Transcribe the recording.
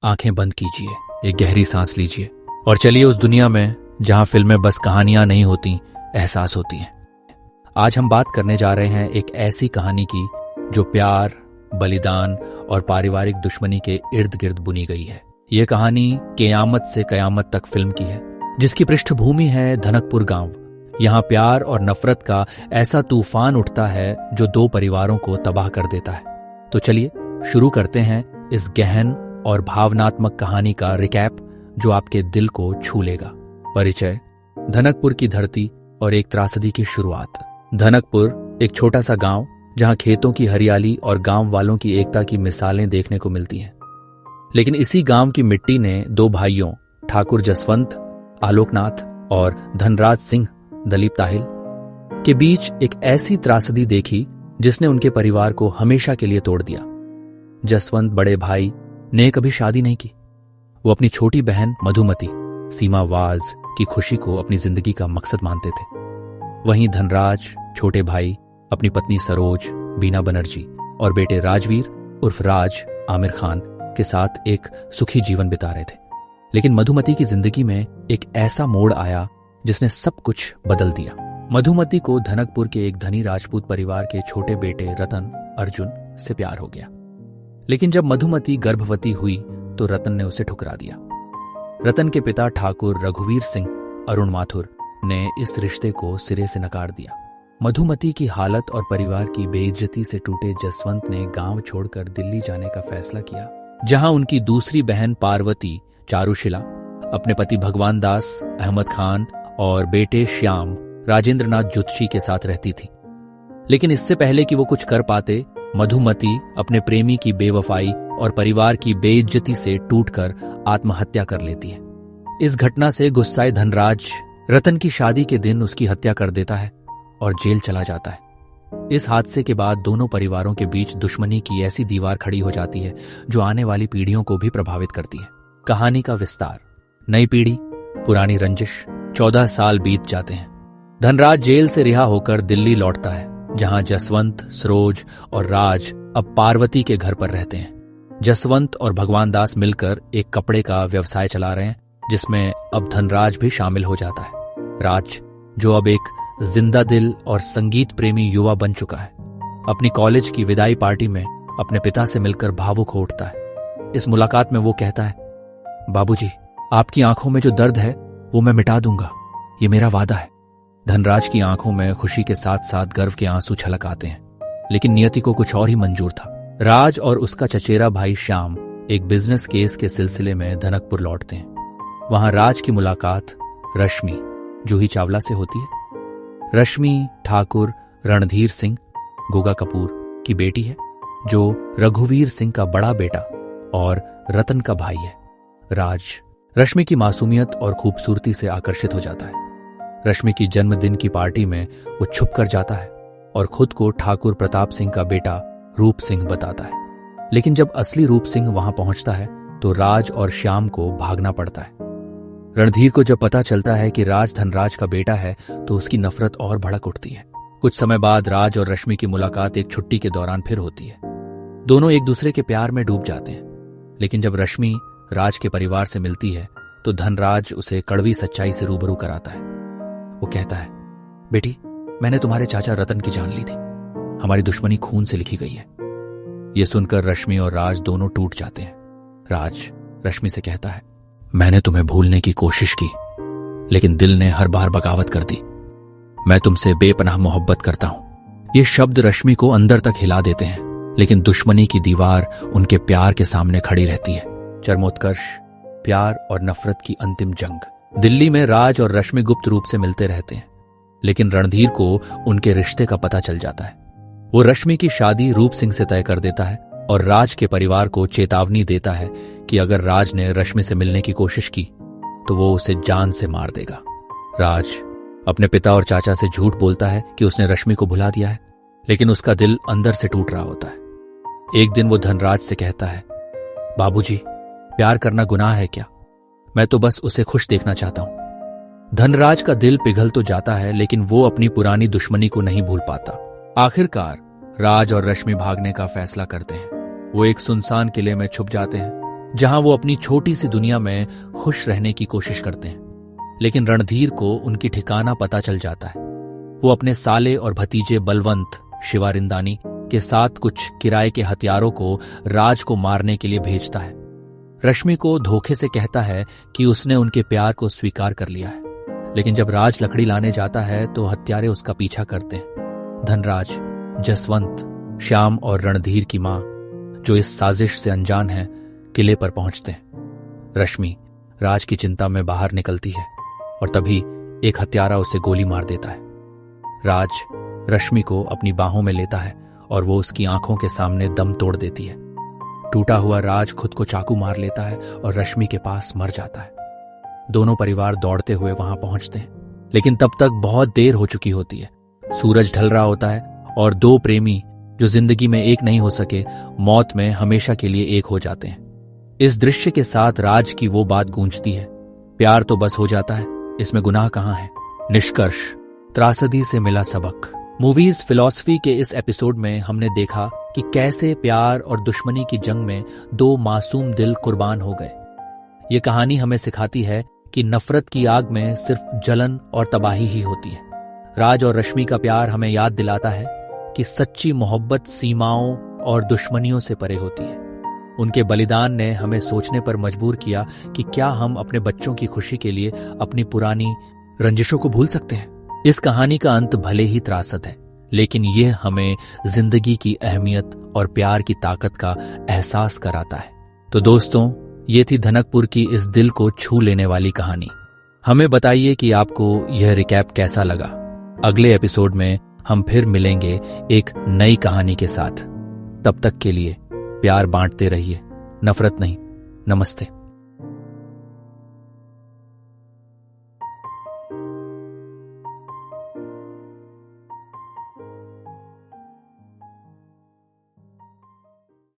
आंखें बंद कीजिए, एक गहरी सांस लीजिए और चलिए उस दुनिया में जहां फिल्में बस कहानियां नहीं होती, एहसास होती हैं। आज हम बात करने जा रहे हैं एक ऐसी कहानी की जो प्यार, बलिदान और पारिवारिक दुश्मनी के इर्द गिर्द बुनी गई है। यह कहानी क़यामत से क़यामत तक फिल्म की है, जिसकी पृष्ठभूमि है धनकपुर गांव। यहाँ प्यार और नफरत का ऐसा तूफान उठता है जो दो परिवारों को तबाह कर देता है। तो चलिए शुरू करते हैं इस गहन और भावनात्मक कहानी का रिकैप जो आपके दिल को छू लेगा। परिचय, धनकपुर की धरती और एक त्रासदी की शुरुआत। धनकपुर एक छोटा सा गांव जहां खेतों की हरियाली और गांव वालों की एकता की मिसालें देखने को मिलती हैं। लेकिन इसी गांव की मिट्टी ने दो भाइयों ठाकुर जसवंत आलोकनाथ और धनराज सिंह दलीप ताहिल के बीच एक ऐसी त्रासदी देखी जिसने उनके परिवार को हमेशा के लिए तोड़ दिया। जसवंत बड़े भाई ने कभी शादी नहीं की। वो अपनी छोटी बहन मधुमती सीमावाज की खुशी को अपनी जिंदगी का मकसद मानते थे। वहीं धनराज छोटे भाई अपनी पत्नी सरोज, बीना बनर्जी और बेटे राजवीर उर्फ राज आमिर खान के साथ एक सुखी जीवन बिता रहे थे। लेकिन मधुमती की जिंदगी में एक ऐसा मोड़ आया जिसने सब कुछ बदल दिया। मधुमती को धनकपुर के एक धनी राजपूत परिवार के छोटे बेटे रतन अर्जुन से प्यार हो गया। लेकिन जब मधुमती गर्भवती हुई तो रतन ने उसे ठुकरा दिया। रतन के पिता ठाकुर रघुवीर सिंह अरुण माथुर ने इस रिश्ते को सिरे से नकार दिया। मधुमती की हालत और परिवार की बेइज्जती से टूटे जसवंत ने गांव छोड़कर दिल्ली जाने का फैसला किया, जहां उनकी दूसरी बहन पार्वती चारुशिला अपने पति भगवान दास अहमद खान और बेटे श्याम राजेंद्रनाथ जुत्शी के साथ रहती थी। लेकिन इससे पहले कि वो कुछ कर पाते, मधुमती अपने प्रेमी की बेवफाई और परिवार की बेइज्जती से टूटकर आत्महत्या कर लेती है। इस घटना से गुस्साए धनराज रतन की शादी के दिन उसकी हत्या कर देता है और जेल चला जाता है। इस हादसे के बाद दोनों परिवारों के बीच दुश्मनी की ऐसी दीवार खड़ी हो जाती है जो आने वाली पीढ़ियों को भी प्रभावित करती है। कहानी का विस्तार। नई पीढ़ी, पुरानी रंजिश। 14 साल बीत जाते हैं। धनराज जेल से रिहा होकर दिल्ली लौटता है, जहां जसवंत, सरोज और राज अब पार्वती के घर पर रहते हैं। जसवंत और भगवान दास मिलकर एक कपड़े का व्यवसाय चला रहे हैं, जिसमें अब धनराज भी शामिल हो जाता है। राज, जो अब एक जिंदा दिल और संगीत प्रेमी युवा बन चुका है, अपनी कॉलेज की विदाई पार्टी में अपने पिता से मिलकर भावुक हो उठता है। इस मुलाकात में वो कहता है, बाबूजी, आपकी आंखों में जो दर्द है वो मैं मिटा दूंगा, ये मेरा वादा है। धनराज की आंखों में खुशी के साथ साथ गर्व के आंसू छलक आते हैं, लेकिन नियति को कुछ और ही मंजूर था। राज और उसका चचेरा भाई श्याम एक बिजनेस केस के सिलसिले में धनकपुर लौटते हैं। वहां राज की मुलाकात रश्मि जूही चावला से होती है। रश्मि ठाकुर रणधीर सिंह गोगा कपूर की बेटी है, जो रघुवीर सिंह का बड़ा बेटा और रतन का भाई है। राज रश्मि की मासूमियत और खूबसूरती से आकर्षित हो जाता है। रश्मि की जन्मदिन की पार्टी में वो छुप कर जाता है और खुद को ठाकुर प्रताप सिंह का बेटा रूप सिंह बताता है। लेकिन जब असली रूप सिंह वहां पहुंचता है तो राज और श्याम को भागना पड़ता है। रणधीर को जब पता चलता है कि राज धनराज का बेटा है तो उसकी नफरत और भड़क उठती है। कुछ समय बाद राज और रश्मि की मुलाकात एक छुट्टी के दौरान फिर होती है। दोनों एक दूसरे के प्यार में डूब जाते हैं। लेकिन जब रश्मि राज के परिवार से मिलती है तो धनराज उसे कड़वी सच्चाई से रूबरू कराता है। वो कहता है, बेटी, मैंने तुम्हारे चाचा रतन की जान ली थी। हमारी दुश्मनी खून से लिखी गई है। यह सुनकर रश्मि और राज दोनों टूट जाते हैं। राज रश्मि से कहता है, मैंने तुम्हें भूलने की कोशिश की, लेकिन दिल ने हर बार बगावत कर दी। मैं तुमसे बेपनाह मोहब्बत करता हूं। ये शब्द रश्मि को अंदर तक हिला देते हैं, लेकिन दुश्मनी की दीवार उनके प्यार के सामने खड़ी रहती है। चरमोत्कर्ष, प्यार और नफरत की अंतिम जंग। दिल्ली में राज और रश्मि गुप्त रूप से मिलते रहते हैं, लेकिन रणधीर को उनके रिश्ते का पता चल जाता है। वो रश्मि की शादी रूप सिंह से तय कर देता है और राज के परिवार को चेतावनी देता है कि अगर राज ने रश्मि से मिलने की कोशिश की तो वो उसे जान से मार देगा। राज अपने पिता और चाचा से झूठ बोलता है कि उसने रश्मि को भुला दिया है, लेकिन उसका दिल अंदर से टूट रहा होता है। एक दिन वो धनराज से कहता है, बाबूजी, प्यार करना गुनाह है क्या? मैं तो बस उसे खुश देखना चाहता हूं। धनराज का दिल पिघल तो जाता है, लेकिन वो अपनी पुरानी दुश्मनी को नहीं भूल पाता। आखिरकार राज और रश्मि भागने का फैसला करते हैं। वो एक सुनसान किले में छुप जाते हैं, जहां वो अपनी छोटी सी दुनिया में खुश रहने की कोशिश करते हैं। लेकिन रणधीर को उनकी ठिकाना पता चल जाता है। वो अपने साले और भतीजे बलवंत, शिवारिंदानी के साथ कुछ किराए के हथियारों को राज को मारने के लिए भेजता है। रश्मि को धोखे से कहता है कि उसने उनके प्यार को स्वीकार कर लिया है। लेकिन जब राज लकड़ी लाने जाता है तो हत्यारे उसका पीछा करते हैं। धनराज, जसवंत, श्याम और रणधीर की मां, जो इस साजिश से अनजान है, किले पर पहुंचते हैं। रश्मि राज की चिंता में बाहर निकलती है और तभी एक हत्यारा उसे गोली मार देता है। राज रश्मि को अपनी बाहों में लेता है और वो उसकी आंखों के सामने दम तोड़ देती है। टूटा हुआ राज खुद को चाकू मार लेता है और रश्मि के पास मर जाता है। दोनों परिवार दौड़ते हुए वहां पहुंचते हैं, लेकिन तब तक बहुत देर हो चुकी होती है। सूरज ढल रहा होता है और दो प्रेमी जो जिंदगी में एक नहीं हो सके, मौत में हमेशा के लिए एक हो जाते हैं। इस दृश्य के साथ राज की वो बात गूंजती है, प्यार तो बस हो जाता है, इसमें गुनाह कहां है। निष्कर्ष, त्रासदी से मिला सबक। मूवीज फिलॉसफी के इस एपिसोड में हमने देखा कि कैसे प्यार और दुश्मनी की जंग में दो मासूम दिल कुर्बान हो गए। ये कहानी हमें सिखाती है कि नफरत की आग में सिर्फ जलन और तबाही ही होती है। राज और रश्मि का प्यार हमें याद दिलाता है कि सच्ची मोहब्बत सीमाओं और दुश्मनियों से परे होती है। उनके बलिदान ने हमें सोचने पर मजबूर किया कि क्या हम अपने बच्चों की खुशी के लिए अपनी पुरानी रंजिशों को भूल सकते हैं। इस कहानी का अंत भले ही त्रासद है, लेकिन यह हमें जिंदगी की अहमियत और प्यार की ताकत का एहसास कराता है। तो दोस्तों, ये थी धनकपुर की इस दिल को छू लेने वाली कहानी। हमें बताइए कि आपको यह रिकैप कैसा लगा। अगले एपिसोड में हम फिर मिलेंगे एक नई कहानी के साथ। तब तक के लिए प्यार बांटते रहिए, नफरत नहीं। नमस्ते।